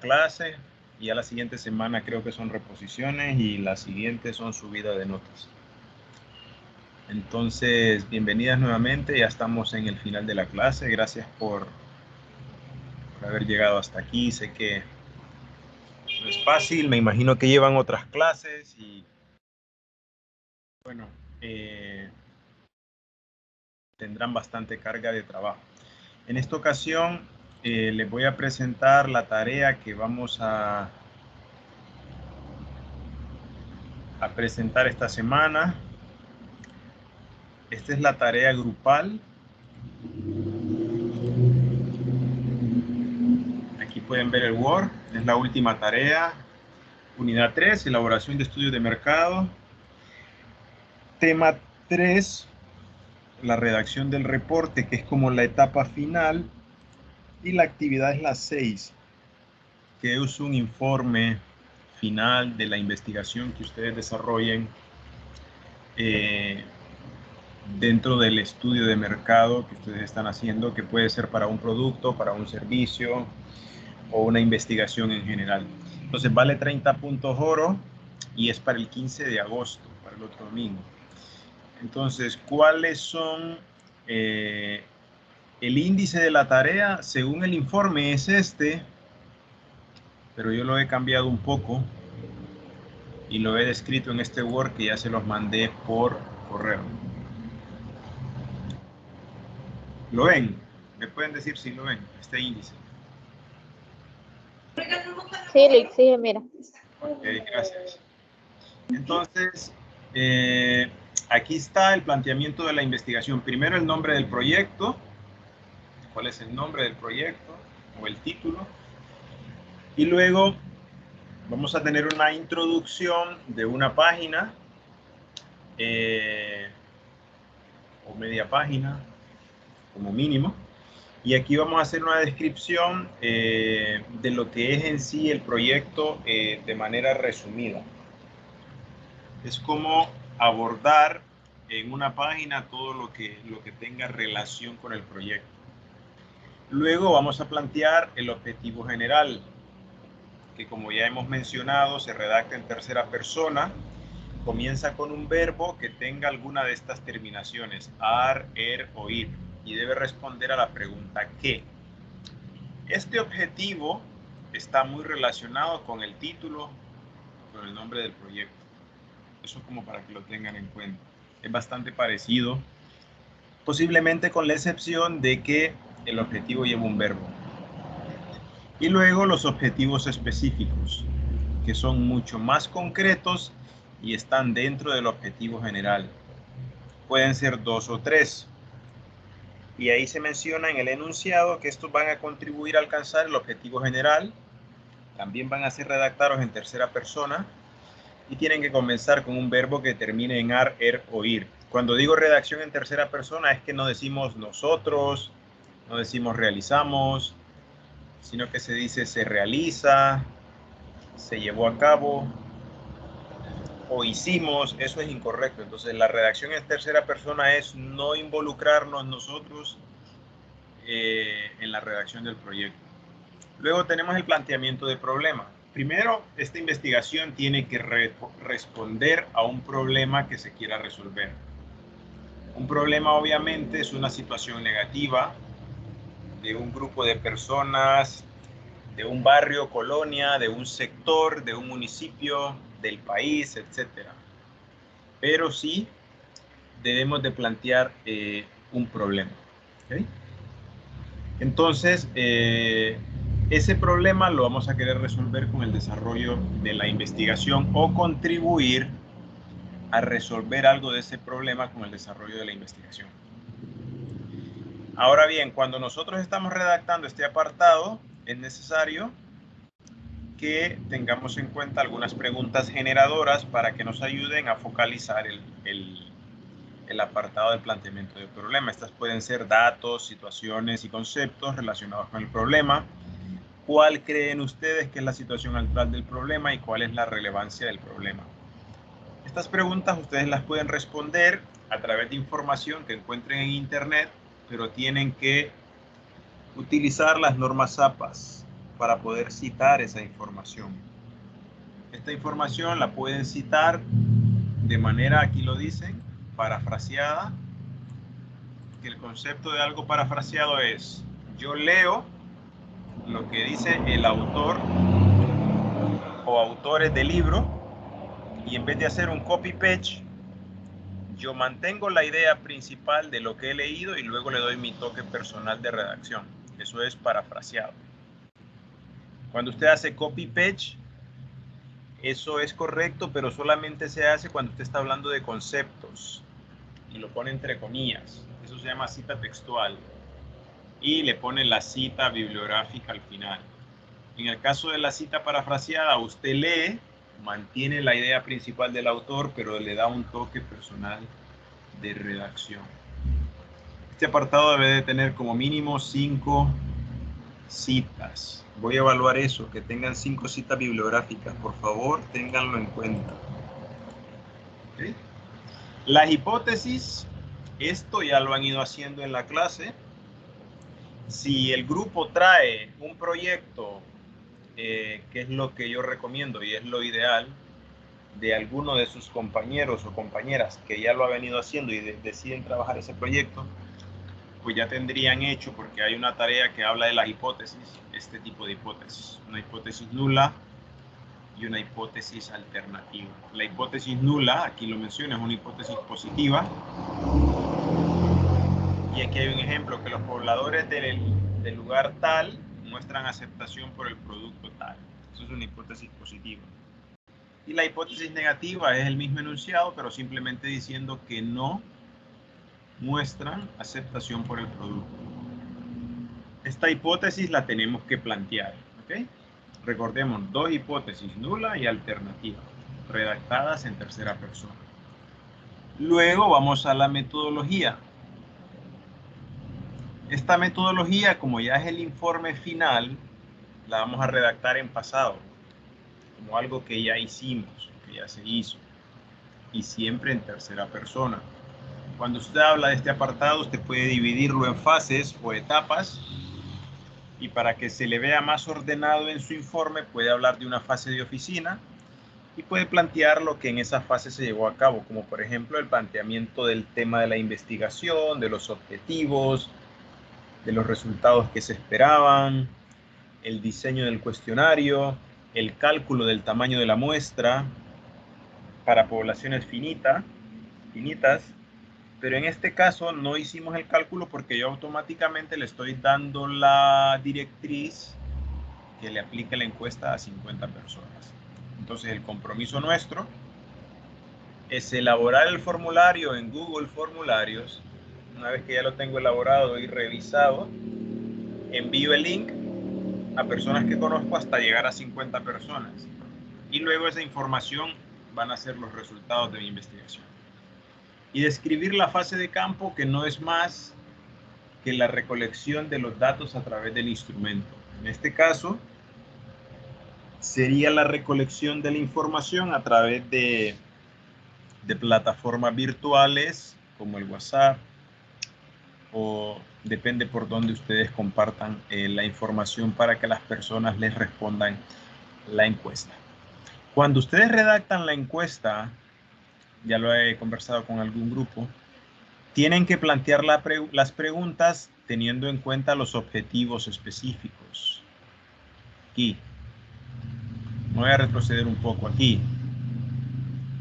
clase y ya la siguiente semana creo que son reposiciones y la siguiente son subida de notas. Entonces, bienvenidas nuevamente, ya estamos en el final de la clase. Gracias por haber llegado hasta aquí. Sé que no es fácil, me imagino que llevan otras clases y bueno, tendrán bastante carga de trabajo. En esta ocasión les voy a presentar la tarea que vamos a presentar esta semana. Esta es la tarea grupal. Aquí pueden ver el Word, es la última tarea. Unidad 3, elaboración de estudios de mercado. Tema 3, la redacción del reporte, que es como la etapa final. Y la actividad es la 6, que es un informe final de la investigación que ustedes desarrollen dentro del estudio de mercado que ustedes están haciendo, que puede ser para un producto, para un servicio o una investigación en general. Entonces vale 30 puntos oro y es para el 15 de agosto, para el otro domingo. Entonces, ¿cuáles son el índice de la tarea? Según el informe es este, pero yo lo he cambiado un poco y lo he descrito en este Word que ya se los mandé por correo. ¿Lo ven? ¿Me pueden decir si lo ven, este índice? Sí, lo exige, mira. Ok, gracias. Entonces, aquí está el planteamiento de la investigación. Primero el nombre del proyecto. ¿Cuál es el nombre del proyecto o el título? Y luego vamos a tener una introducción de una página o media página como mínimo. Y aquí vamos a hacer una descripción de lo que es en sí el proyecto de manera resumida. Es como abordar en una página todo lo que tenga relación con el proyecto. Luego vamos a plantear el objetivo general, que como ya hemos mencionado, se redacta en tercera persona, comienza con un verbo que tenga alguna de estas terminaciones, ar, er o ir, y debe responder a la pregunta ¿qué? Este objetivo está muy relacionado con el título, con el nombre del proyecto. Eso como para que lo tengan en cuenta. Es bastante parecido, posiblemente con la excepción de que el objetivo lleva un verbo. Y luego los objetivos específicos, que son mucho más concretos y están dentro del objetivo general. Pueden ser 2 o 3. Y ahí se menciona en el enunciado que estos van a contribuir a alcanzar el objetivo general. También van a ser redactados en tercera persona y tienen que comenzar con un verbo que termine en ar, er o ir. Cuando digo redacción en tercera persona es que no decimos nosotros, no decimos realizamos, sino que se dice se realiza, se llevó a cabo o hicimos. Eso es incorrecto. Entonces la redacción en tercera persona es no involucrarnos nosotros en la redacción del proyecto. Luego tenemos el planteamiento de problema. Primero, esta investigación tiene que responder a un problema que se quiera resolver. Un problema obviamente es una situación negativa de un grupo de personas, de un barrio, colonia, de un sector, de un municipio, del país, etc. Pero sí debemos de plantear un problema. ¿Okay? Entonces, ese problema lo vamos a querer resolver con el desarrollo de la investigación o contribuir a resolver algo de ese problema con el desarrollo de la investigación. Ahora bien, cuando nosotros estamos redactando este apartado, es necesario que tengamos en cuenta algunas preguntas generadoras para que nos ayuden a focalizar el apartado del planteamiento del problema. Estas pueden ser datos, situaciones y conceptos relacionados con el problema. ¿Cuál creen ustedes que es la situación actual del problema y cuál es la relevancia del problema? Estas preguntas ustedes las pueden responder a través de información que encuentren en internet, pero tienen que utilizar las normas APAS. para poder citar esa información. Esta información la pueden citar de manera, aquí lo dicen, parafraseada, que el concepto de algo parafraseado es, yo leo lo que dice el autor o autores del libro y en vez de hacer un copy-paste, yo mantengo la idea principal de lo que he leído y luego le doy mi toque personal de redacción. Eso es parafraseado. Cuando usted hace copy-paste, eso es correcto, pero solamente se hace cuando usted está hablando de conceptos y lo pone entre comillas. Eso se llama cita textual y le pone la cita bibliográfica al final. En el caso de la cita parafraseada, usted lee, mantiene la idea principal del autor, pero le da un toque personal de redacción. Este apartado debe de tener como mínimo 5 citas. Voy a evaluar eso, que tengan 5 citas bibliográficas. Por favor, ténganlo en cuenta. ¿Okay? Las hipótesis, esto ya lo han ido haciendo en la clase. Si el grupo trae un proyecto, que es lo que yo recomiendo y es lo ideal, de alguno de sus compañeros o compañeras que ya lo ha venido haciendo y deciden trabajar ese proyecto, pues ya tendrían hecho, porque hay una tarea que habla de las hipótesis, este tipo de hipótesis, una hipótesis nula y una hipótesis alternativa. La hipótesis nula, aquí lo menciono, es una hipótesis positiva. Y aquí hay un ejemplo, que los pobladores del lugar tal muestran aceptación por el producto tal. Eso es una hipótesis positiva. Y la hipótesis negativa es el mismo enunciado, pero simplemente diciendo que no muestran aceptación por el producto. Esta hipótesis la tenemos que plantear, ¿ok? Recordemos, 2 hipótesis, nula y alternativa, redactadas en tercera persona. Luego vamos a la metodología. Esta metodología, como ya es el informe final, la vamos a redactar en pasado, como algo que ya hicimos, que ya se hizo, y siempre en tercera persona. Cuando usted habla de este apartado, usted puede dividirlo en fases o etapas, y para que se le vea más ordenado en su informe, puede hablar de una fase de oficina y puede plantear lo que en esa fase se llevó a cabo, como por ejemplo el planteamiento del tema de la investigación, de los objetivos, de los resultados que se esperaban, el diseño del cuestionario, el cálculo del tamaño de la muestra para poblaciones finitas, pero en este caso no hicimos el cálculo porque yo automáticamente le estoy dando la directriz que le aplique la encuesta a 50 personas. Entonces el compromiso nuestro es elaborar el formulario en Google Formularios. Una vez que ya lo tengo elaborado y revisado, envío el link a personas que conozco hasta llegar a 50 personas. Y luego esa información van a ser los resultados de mi investigación. Y describir la fase de campo, que no es más que la recolección de los datos a través del instrumento. En este caso, sería la recolección de la información a través de plataformas virtuales como el WhatsApp, o depende por dónde ustedes compartan la información para que las personas les respondan la encuesta. Cuando ustedes redactan la encuesta, ya lo he conversado con algún grupo, tienen que plantear las preguntas teniendo en cuenta los objetivos específicos. Aquí, me voy a retroceder un poco aquí.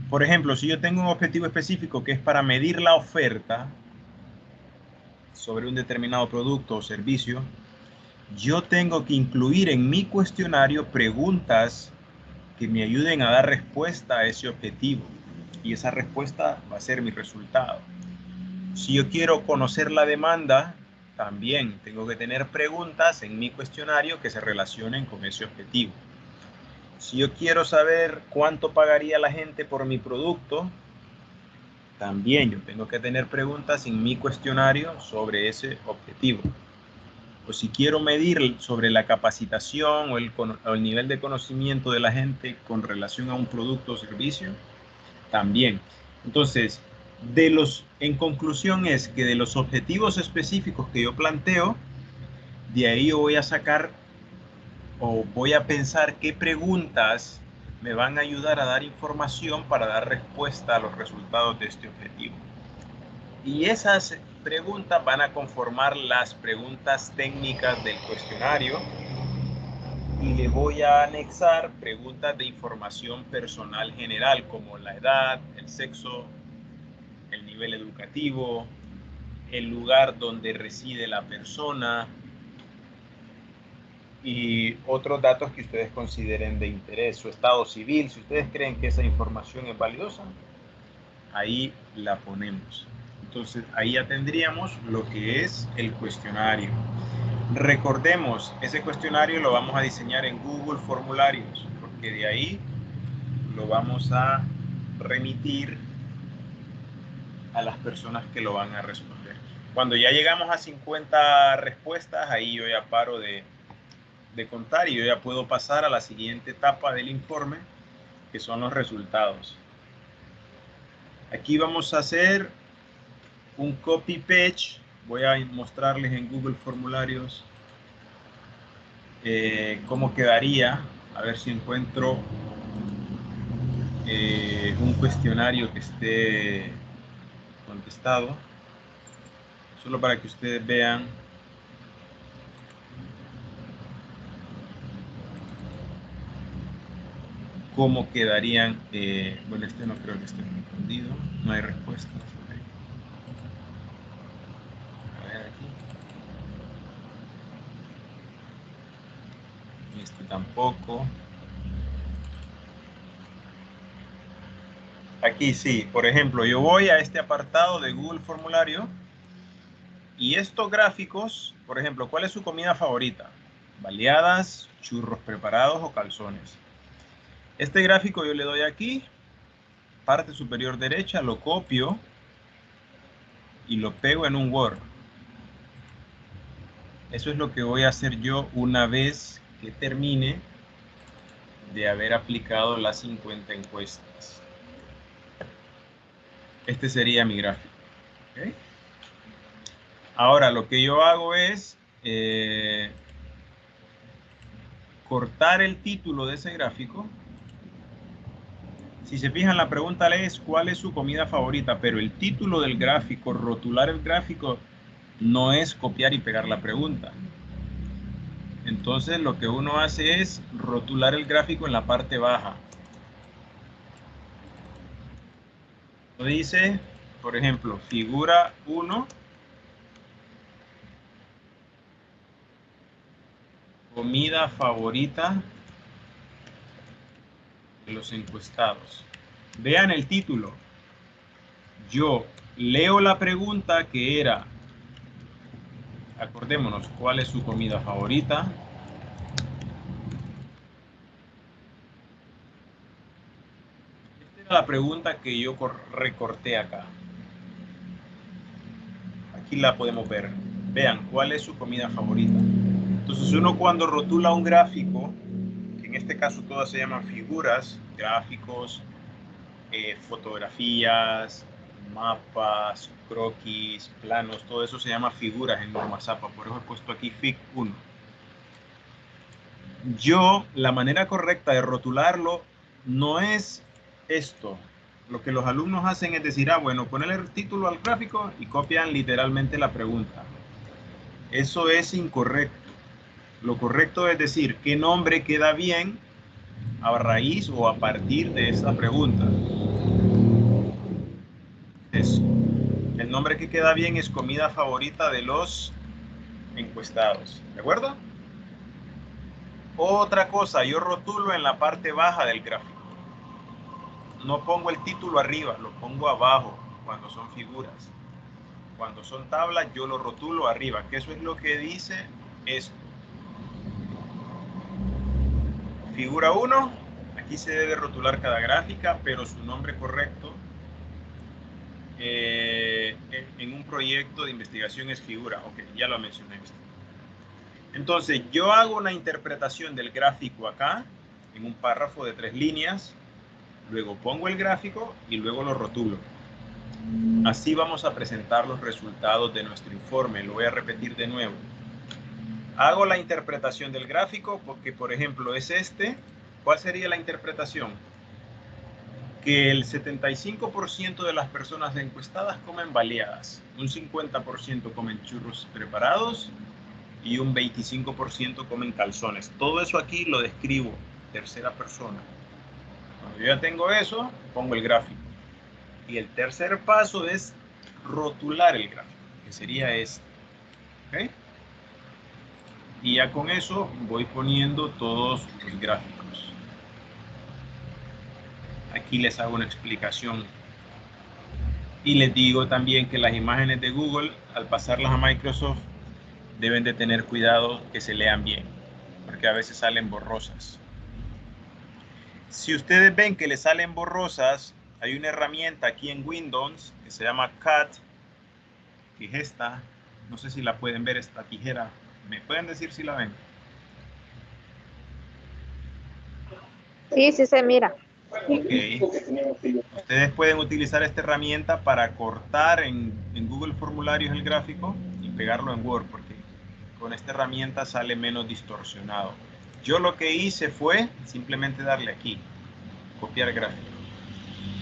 Por ejemplo, si yo tengo un objetivo específico que es para medir la oferta sobre un determinado producto o servicio, yo tengo que incluir en mi cuestionario preguntas que me ayuden a dar respuesta a ese objetivo. Y esa respuesta va a ser mi resultado. Si yo quiero conocer la demanda, también tengo que tener preguntas en mi cuestionario que se relacionen con ese objetivo. Si yo quiero saber cuánto pagaría la gente por mi producto, también yo tengo que tener preguntas en mi cuestionario sobre ese objetivo. O si quiero medir sobre la capacitación o el nivel de conocimiento de la gente con relación a un producto o servicio, también. Entonces, en conclusión es que de los objetivos específicos que yo planteo, de ahí yo voy a sacar o voy a pensar qué preguntas me van a ayudar a dar información para dar respuesta a los resultados de este objetivo. Y esas preguntas van a conformar las preguntas técnicas del cuestionario y le voy a anexar preguntas de información personal general como la edad, el sexo, el nivel educativo, el lugar donde reside la persona y otros datos que ustedes consideren de interés, su estado civil. Si ustedes creen que esa información es valiosa, ahí la ponemos. Entonces ahí ya tendríamos lo que es el cuestionario. Recordemos, ese cuestionario lo vamos a diseñar en Google Formularios, porque de ahí lo vamos a remitir a las personas que lo van a responder. Cuando ya llegamos a 50 respuestas, ahí yo ya paro de contar y yo ya puedo pasar a la siguiente etapa del informe, que son los resultados. Aquí vamos a hacer un copy page. Voy a mostrarles en Google Formularios cómo quedaría. A ver si encuentro un cuestionario que esté contestado. Solo para que ustedes vean cómo quedarían. Bueno, este no creo que esté respondido. No hay respuesta. A ver aquí. Este tampoco. Aquí sí, por ejemplo, yo voy a este apartado de Google Formulario y estos gráficos, por ejemplo, ¿cuál es su comida favorita? Baleadas, churros preparados o calzones. Este gráfico yo le doy aquí, parte superior derecha, lo copio y lo pego en un Word. Eso es lo que voy a hacer yo una vez que termine de haber aplicado las 50 encuestas. Este sería mi gráfico. ¿Okay? Ahora lo que yo hago es cortar el título de ese gráfico. Si se fijan, la pregunta es ¿cuál es su comida favorita? Pero el título del gráfico, rotular el gráfico, no es copiar y pegar la pregunta. Entonces lo que uno hace es rotular el gráfico en la parte baja. Dice, por ejemplo, figura 1, comida favorita de los encuestados. Vean el título. Yo leo la pregunta que era, acordémonos, ¿cuál es su comida favorita? Esta era la pregunta que yo recorté acá. Aquí la podemos ver. Vean, ¿cuál es su comida favorita? Entonces uno cuando rotula un gráfico, que en este caso todas se llaman figuras, gráficos, fotografías, mapas, croquis, planos, todo eso se llama figuras en Norma Zapa. Por eso he puesto aquí Fig 1. Yo, la manera correcta de rotularlo no es esto. Lo que los alumnos hacen es decir, bueno, ponerle el título al gráfico y copian literalmente la pregunta. Eso es incorrecto. Lo correcto es decir qué nombre queda bien a raíz o a partir de esta pregunta. Eso. El nombre que queda bien es comida favorita de los encuestados. ¿De acuerdo? Otra cosa, yo rotulo en la parte baja del gráfico. No pongo el título arriba, lo pongo abajo cuando son figuras. Cuando son tablas, yo lo rotulo arriba, que eso es lo que dice esto. Figura 1, aquí se debe rotular cada gráfica, pero su nombre correcto en un proyecto de investigación es figura. Ok, ya lo mencioné. Entonces, yo hago una interpretación del gráfico acá, en un párrafo de 3 líneas, luego pongo el gráfico y luego lo rotulo. Así vamos a presentar los resultados de nuestro informe. Lo voy a repetir de nuevo. Hago la interpretación del gráfico porque, por ejemplo, es este. ¿Cuál sería la interpretación? Que el 75% de las personas encuestadas comen baleadas, un 50% comen churros preparados y un 25% comen calzones. Todo eso aquí lo describo tercera persona. Cuando yo ya tengo eso, pongo el gráfico. Y el tercer paso es rotular el gráfico, que sería este. ¿Okay? Y ya con eso voy poniendo todos los gráficos. Aquí les hago una explicación. Y les digo también que las imágenes de Google, al pasarlas a Microsoft, deben de tener cuidado que se lean bien, porque a veces salen borrosas. Si ustedes ven que le salen borrosas, hay una herramienta aquí en Windows que se llama Cut, que es esta. No sé si la pueden ver, esta tijera. ¿Me pueden decir si la ven? Sí, sí se mira. Ok. Ustedes pueden utilizar esta herramienta para cortar en Google Formularios el gráfico y pegarlo en Word, porque con esta herramienta sale menos distorsionado. Yo lo que hice fue simplemente darle aquí, copiar gráfico.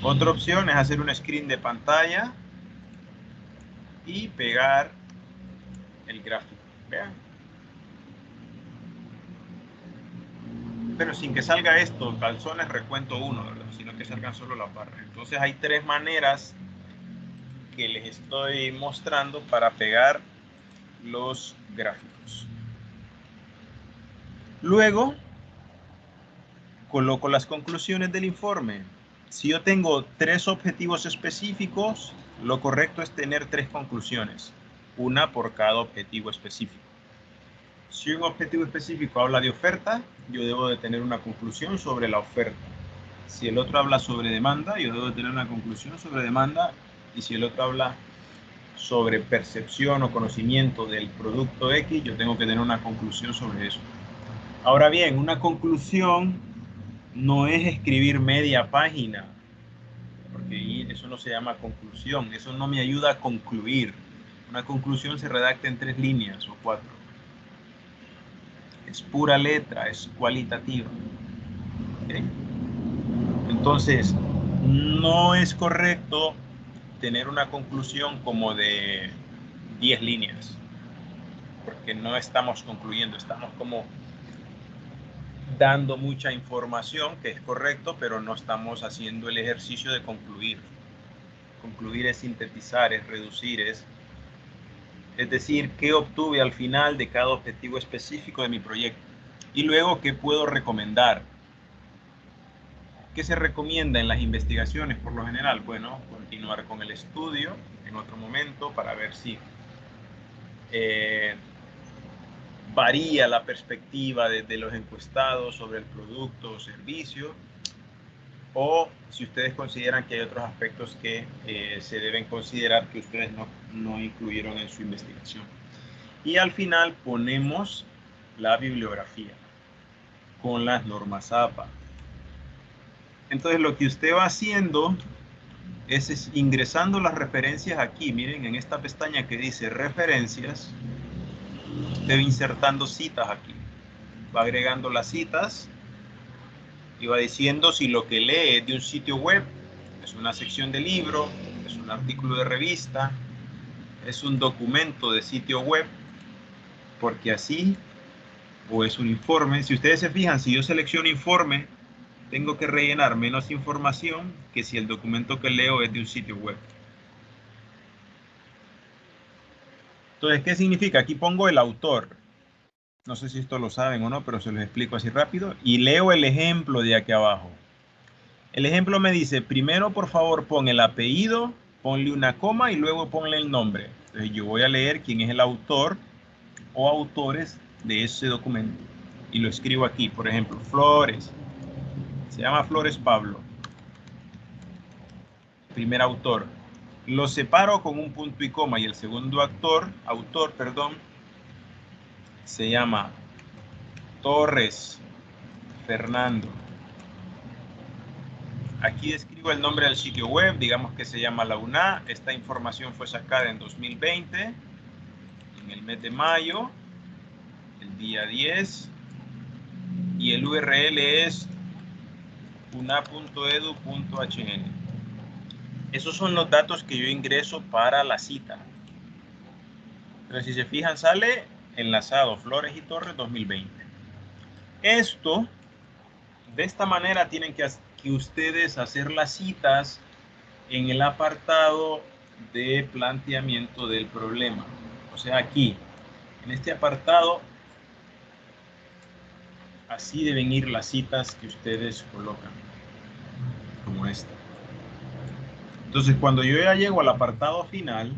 Otra opción es hacer un screen de pantalla y pegar el gráfico. Vean. Pero sin que salga esto, calzones recuento 1, ¿verdad? Sino que salgan solo las barras. Entonces hay tres maneras que les estoy mostrando para pegar los gráficos. Luego coloco las conclusiones del informe. Si yo tengo 3 objetivos específicos, lo correcto es tener 3 conclusiones, una por cada objetivo específico. Si un objetivo específico habla de oferta, yo debo de tener una conclusión sobre la oferta. Si el otro habla sobre demanda, yo debo de tener una conclusión sobre demanda. Y si el otro habla sobre percepción o conocimiento del producto X, yo tengo que tener una conclusión sobre eso. Ahora bien, una conclusión no es escribir media página, porque eso no se llama conclusión, eso no me ayuda a concluir. Una conclusión se redacta en 3 líneas o 4. Es pura letra, es cualitativa. ¿Okay? Entonces, no es correcto tener una conclusión como de 10 líneas, porque no estamos concluyendo, estamos como dando mucha información, que es correcto, pero no estamos haciendo el ejercicio de concluir. Concluir es sintetizar, es reducir, es decir, qué obtuve al final de cada objetivo específico de mi proyecto. Y luego, qué puedo recomendar. ¿Qué se recomienda en las investigaciones por lo general? Bueno, continuar con el estudio en otro momento para ver si varía la perspectiva de los encuestados sobre el producto o servicio, o si ustedes consideran que hay otros aspectos que se deben considerar que ustedes no incluyeron en su investigación. Y al final ponemos la bibliografía con las normas APA. Entonces lo que usted va haciendo es ingresando las referencias aquí. Miren, en esta pestaña que dice referencias, usted va insertando citas aquí. Va agregando las citas y va diciendo si lo que lee es de un sitio web, es una sección de libro, es un artículo de revista, es un documento de sitio web, porque así, o es un informe. Si ustedes se fijan, si yo selecciono informe, tengo que rellenar menos información que si el documento que leo es de un sitio web. Entonces, ¿qué significa? Aquí pongo el autor. No sé si esto lo saben o no, pero se los explico así rápido. Y leo el ejemplo de aquí abajo. El ejemplo me dice, primero por favor pon el apellido, ponle una coma y luego ponle el nombre. Entonces yo voy a leer quién es el autor o autores de ese documento. Y lo escribo aquí, por ejemplo, Flores. Se llama Flores Pablo. Primer autor. Lo separo con un punto y coma y el segundo autor, se llama Torres Fernando. Aquí describo el nombre del sitio web, digamos que se llama la UNA. Esta información fue sacada en 2020, en el mes de mayo, el día 10 y el URL es una.edu.hn. Esos son los datos que yo ingreso para la cita. Entonces, si se fijan, sale enlazado Flores y Torres 2020. Esto, de esta manera, tienen que ustedes hacer las citas en el apartado de planteamiento del problema. O sea, aquí, en este apartado, así deben ir las citas que ustedes colocan, como esta. Entonces, cuando yo ya llego al apartado final,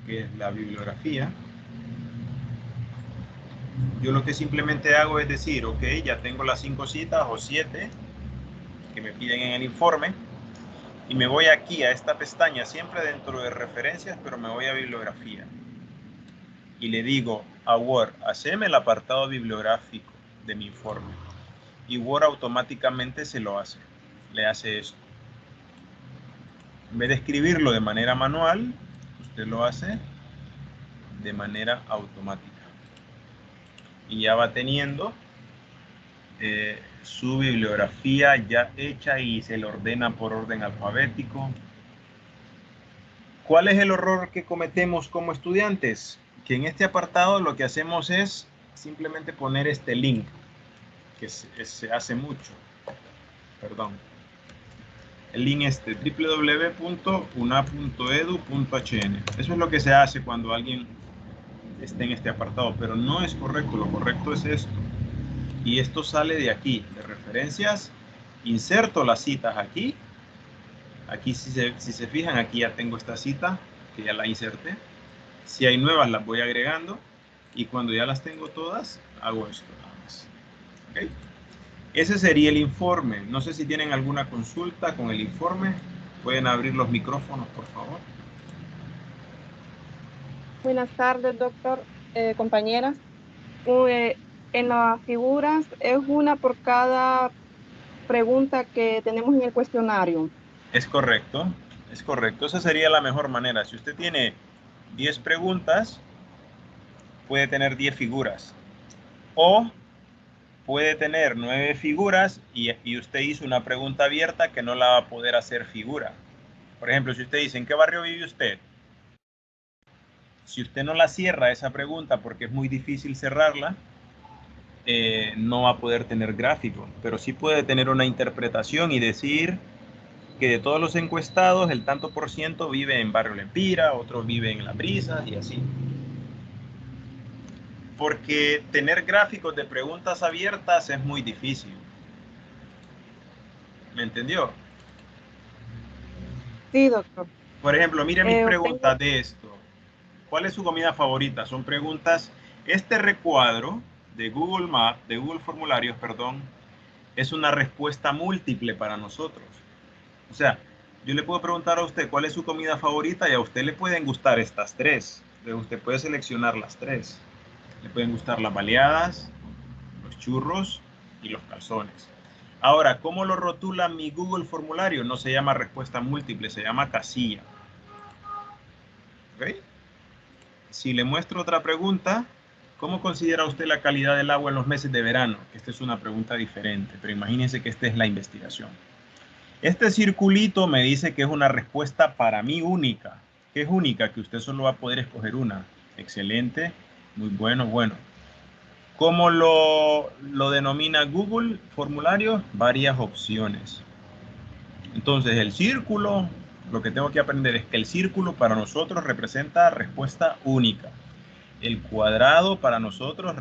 que es la bibliografía, yo lo que simplemente hago es decir, ok, ya tengo las 5 citas o 7 que me piden en el informe, y me voy aquí a esta pestaña, siempre dentro de referencias, pero me voy a bibliografía. Y le digo a Word, haceme el apartado bibliográfico de mi informe. Y Word automáticamente se lo hace. Le hace esto. En vez de escribirlo de manera manual, usted lo hace de manera automática. Y ya va teniendo su bibliografía ya hecha y se le ordena por orden alfabético. ¿Cuál es el error que cometemos como estudiantes? Que en este apartado lo que hacemos es simplemente poner este link, que se hace mucho. Perdón. El link es www.una.edu.hn. Eso es lo que se hace cuando alguien está en este apartado, pero no es correcto. Lo correcto es esto. Y esto sale de aquí, de referencias. Inserto las citas aquí. Aquí, si se fijan, aquí ya tengo esta cita, que ya la inserté. Si hay nuevas, las voy agregando. Y cuando ya las tengo todas, hago esto nada más. ¿Okay? Ese sería el informe. No sé si tienen alguna consulta con el informe. Pueden abrir los micrófonos, por favor. Buenas tardes, doctor, compañeras. En las figuras es una por cada pregunta que tenemos en el cuestionario. Es correcto, es correcto. Esa sería la mejor manera. Si usted tiene 10 preguntas, puede tener 10 figuras. O puede tener 9 figuras y usted hizo una pregunta abierta que no la va a poder hacer figura. Por ejemplo, si usted dice, ¿en qué barrio vive usted? Si usted no la cierra esa pregunta porque es muy difícil cerrarla, no va a poder tener gráfico, pero sí puede tener una interpretación y decir que de todos los encuestados, el tanto por ciento vive en Barrio Lempira, otros viven en Las Brisas y así. Porque tener gráficos de preguntas abiertas es muy difícil. ¿Me entendió? Sí, doctor. Por ejemplo, mire mis preguntas Tengo... de esto. ¿Cuál es su comida favorita? Son preguntas. Este recuadro de Google Maps, de Google Formularios, perdón, es una respuesta múltiple para nosotros. O sea, yo le puedo preguntar a usted cuál es su comida favorita y a usted le pueden gustar estas tres. Usted puede seleccionar las tres. Le pueden gustar las baleadas, los churros y los calzones. Ahora, ¿cómo lo rotula mi Google Formulario? No se llama respuesta múltiple, se llama casilla. ¿Ok? Si le muestro otra pregunta, ¿cómo considera usted la calidad del agua en los meses de verano? Esta es una pregunta diferente, pero imagínense que esta es la investigación. Este circulito me dice que es una respuesta para mí única. ¿Qué es única? Que usted solo va a poder escoger una. Excelente, muy bueno, bueno. ¿Cómo lo denomina Google Formulario? Varias opciones. Entonces el círculo, lo que tengo que aprender es que el círculo para nosotros representa respuesta única. El cuadrado para nosotros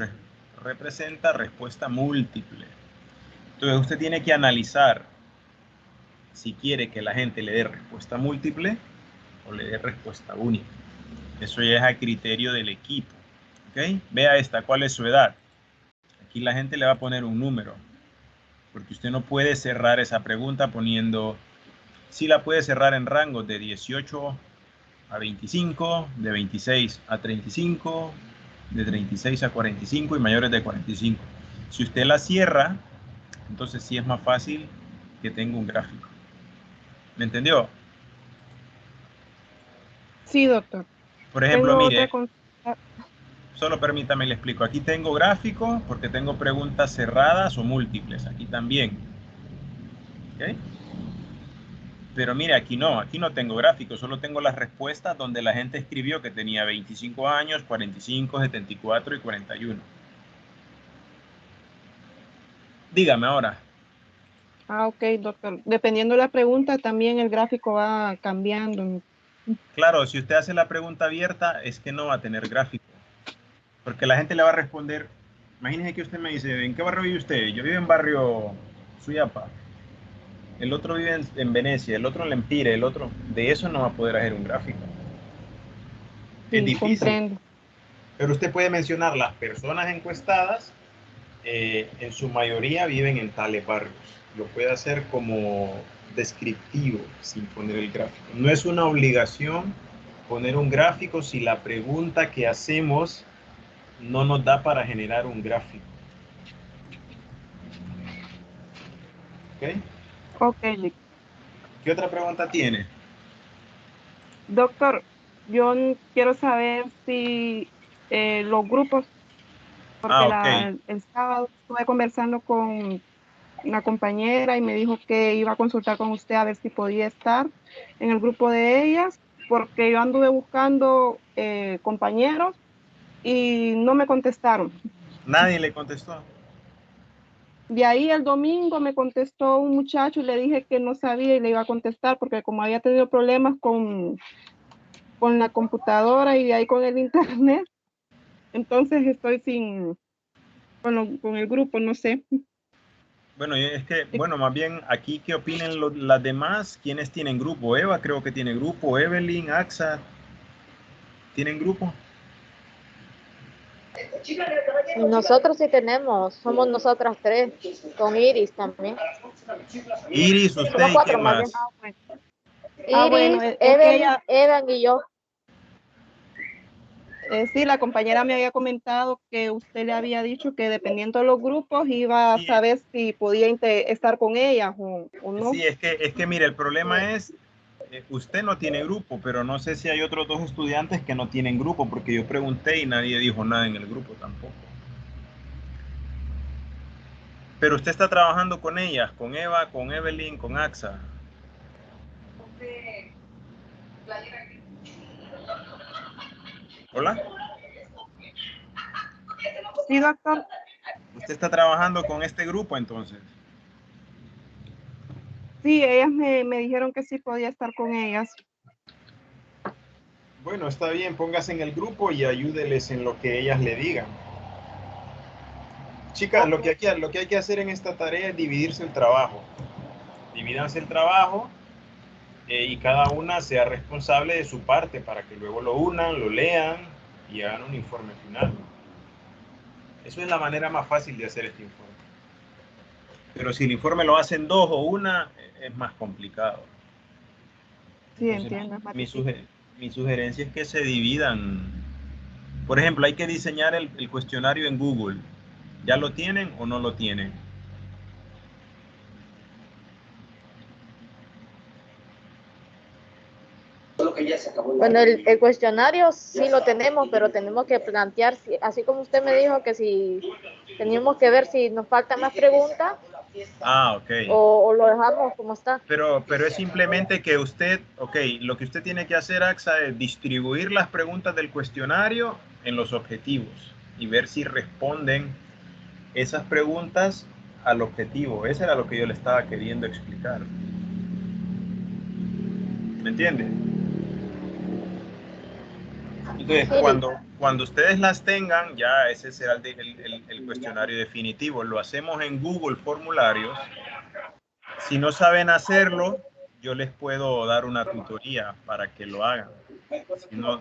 representa respuesta múltiple. Entonces usted tiene que analizar si quiere que la gente le dé respuesta múltiple o le dé respuesta única. Eso ya es a criterio del equipo. ¿Okay? Vea esta, ¿cuál es su edad? Aquí la gente le va a poner un número, porque usted no puede cerrar esa pregunta poniendo, sí la puede cerrar en rangos de 18 a 25, de 26 a 35, de 36 a 45 y mayores de 45. Si usted la cierra, entonces sí es más fácil que tenga un gráfico. ¿Me entendió? Sí, doctor. Por ejemplo, Tengo otra mire, consulta. Solo permítame, le explico. Aquí tengo gráfico porque tengo preguntas cerradas o múltiples. Aquí también. ¿Ok? Pero mire, aquí no tengo gráfico. Solo tengo las respuestas donde la gente escribió que tenía 25 años, 45, 74 y 41. Dígame ahora. Ah, ok, doctor. Dependiendo de la pregunta, también el gráfico va cambiando. Claro, si usted hace la pregunta abierta, es que no va a tener gráfico. Porque la gente le va a responder. Imagínese que usted me dice, ¿en qué barrio vive usted? Yo vivo en barrio Suyapa. El otro vive en Venecia, el otro en Lempire, el otro. De eso no va a poder hacer un gráfico. Es Sí, difícil. comprendo. Pero usted puede mencionar las personas encuestadas, en su mayoría viven en tales barrios. Lo puede hacer como descriptivo sin poner el gráfico. No es una obligación poner un gráfico si la pregunta que hacemos no nos da para generar un gráfico. ¿Ok? Ok, ¿Qué otra pregunta tiene? doctor, yo quiero saber si los grupos, porque Ah, ok. el sábado estuve conversando con una compañera y me dijo que iba a consultar con usted a ver si podía estar en el grupo de ellas, porque yo anduve buscando compañeros y no me contestaron. Nadie le contestó. De ahí el domingo me contestó un muchacho y le dije que no sabía y le iba a contestar porque como había tenido problemas con la computadora y de ahí con el internet, entonces estoy sin, con el grupo, no sé. Bueno, es que, bueno, más bien aquí, ¿qué opinen las demás? ¿Quiénes tienen grupo? Eva creo que tiene grupo, Evelyn, Axa, ¿tienen grupo? Nosotros sí tenemos, somos nosotras tres, con Iris también. Iris, usted Somos y quién cuatro más bien. más. Bueno, Iris, es que Evelyn, ella, Evan y yo. sí, la compañera me había comentado que usted le había dicho que dependiendo de los grupos iba a Sí, saber si podía estar con ellas o no. sí, es que mire, el problema es, usted no tiene grupo, pero no sé si hay otros dos estudiantes que no tienen grupo, porque yo pregunté y nadie dijo nada en el grupo tampoco. Pero usted está trabajando con ellas, con Eva, con Evelyn, con Axa. Hola. Sí, doctor. Usted está trabajando con este grupo entonces. Sí, ellas me dijeron que sí podía estar con ellas. Bueno, está bien, póngase en el grupo y ayúdeles en lo que ellas le digan. Chicas, lo que hay que hacer en esta tarea es dividirse el trabajo. Divídanse el trabajo, y cada una sea responsable de su parte para que luego lo unan, lo lean y hagan un informe final. Eso es la manera más fácil de hacer este informe. Pero si el informe lo hacen dos o una, es más complicado. Sí, Entonces, entiendo, es más mi, difícil. suge- mi sugerencia es que se dividan. Por ejemplo, hay que diseñar el cuestionario en Google. ¿Ya lo tienen o no lo tienen? Bueno, el cuestionario sí lo tenemos, pero tenemos que plantear, así como usted me dijo que si teníamos que ver si nos faltan más preguntas Ah, ok. o lo dejamos como está. Pero es simplemente que usted, ok, lo que usted tiene que hacer, AXA, es distribuir las preguntas del cuestionario en los objetivos y ver si responden esas preguntas al objetivo. Eso era lo que yo le estaba queriendo explicar. ¿Me entiende? Entonces, Sí, cuando ustedes las tengan, ya ese será el cuestionario definitivo. Lo hacemos en Google Formularios. Si no saben hacerlo, yo les puedo dar una tutoría para que lo hagan.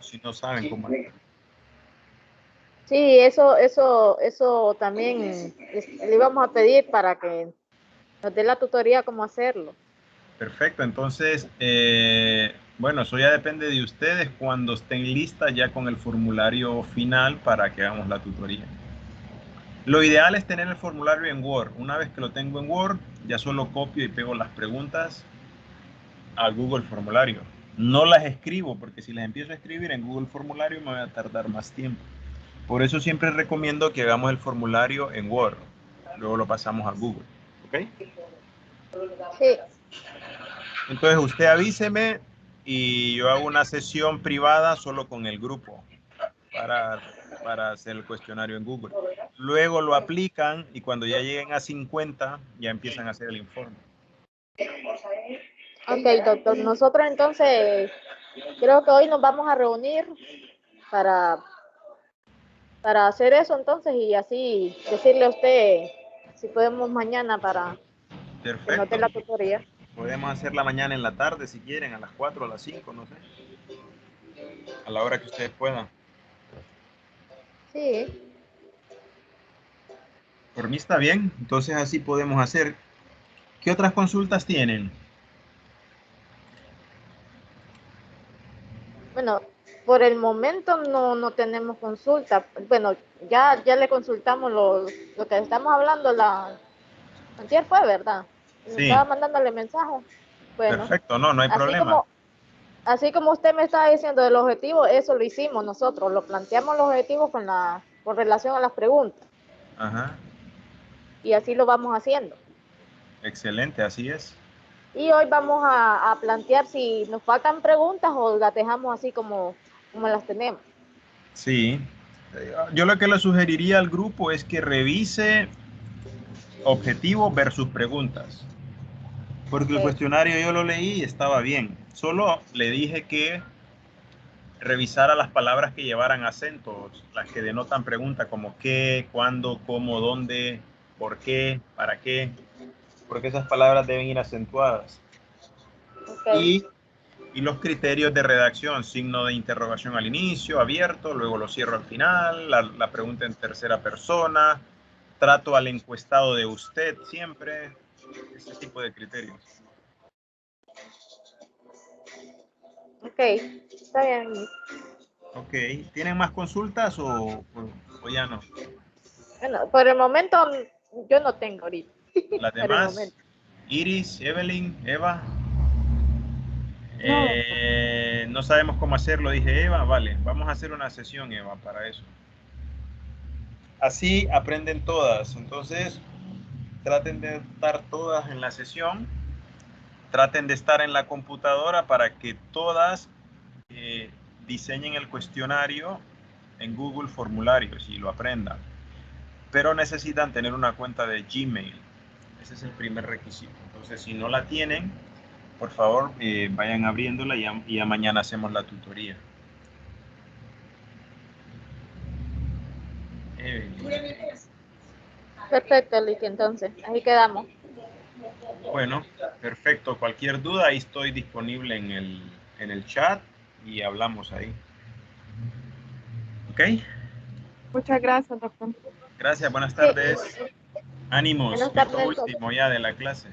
Si no saben cómo hacerlo. sí, eso también le íbamos a pedir para que nos dé la tutoría cómo hacerlo. Perfecto, entonces, bueno, eso ya depende de ustedes cuando estén listas ya con el formulario final para que hagamos la tutoría. Lo ideal es tener el formulario en Word. Una vez que lo tengo en Word, ya solo copio y pego las preguntas a Google Formulario. No las escribo, porque si las empiezo a escribir en Google Formulario me voy a tardar más tiempo. Por eso siempre recomiendo que hagamos el formulario en Word. Luego lo pasamos a Google. ¿Ok? Sí. Entonces usted avíseme y yo hago una sesión privada solo con el grupo para hacer el cuestionario en Google. Luego lo aplican y cuando ya lleguen a 50 ya empiezan a hacer el informe. Ok, doctor. Nosotros entonces creo que hoy nos vamos a reunir para hacer eso entonces y así decirle a usted si podemos mañana para que nos dé Perfecto. la tutoría. Podemos hacerla mañana en la tarde si quieren, a las 4 o a las 5, no sé. A la hora que ustedes puedan. Sí. Por mí está bien, entonces así podemos hacer. ¿Qué otras consultas tienen? Bueno, por el momento no tenemos consulta. Bueno, ya le consultamos lo que estamos hablando, antier fue, ¿verdad? Sí, Estaba mandándole mensajes. Bueno, perfecto, no hay así problema. como usted me estaba diciendo del objetivo, eso lo hicimos nosotros, lo planteamos los objetivos con relación a las preguntas Ajá, y así lo vamos haciendo. excelente, así es. Y hoy vamos a plantear si nos faltan preguntas o las dejamos así como las tenemos. Sí, yo lo que le sugeriría al grupo es que revise objetivo versus preguntas. Porque el Okay. cuestionario yo lo leí y estaba bien. Solo le dije que revisara las palabras que llevaran acentos, las que denotan pregunta como qué, cuándo, cómo, dónde, por qué, para qué, porque esas palabras deben ir acentuadas. Okay. Y los criterios de redacción, signo de interrogación al inicio, abierto, luego lo cierro al final, la pregunta en tercera persona, trato al encuestado de usted siempre, ese tipo de criterios. Ok, está bien. Ok, ¿tienen más consultas o ya no? Bueno, por el momento yo no tengo ahorita. Las Por el demás, momento. Iris, Evelyn, Eva. No, No sabemos cómo hacerlo, dije Eva. Vale, vamos a hacer una sesión, Eva, para eso. Así aprenden todas. Entonces, traten de estar todas en la sesión. Traten de estar en la computadora para que todas diseñen el cuestionario en Google Formularios y lo aprendan. Pero necesitan tener una cuenta de Gmail. Ese es el primer requisito. Entonces, si no la tienen, por favor, vayan abriéndola y ya mañana hacemos la tutoría. Perfecto, Licky, entonces. Ahí quedamos. Bueno, perfecto. Cualquier duda, ahí estoy disponible en el chat y hablamos ahí. ¿Ok? muchas gracias, doctor. Gracias, buenas Sí. tardes. Ánimos, Buenas esto tardes. último ya de la clase.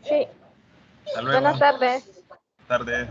Sí. Hasta luego. Buenas tardes. Buenas tardes.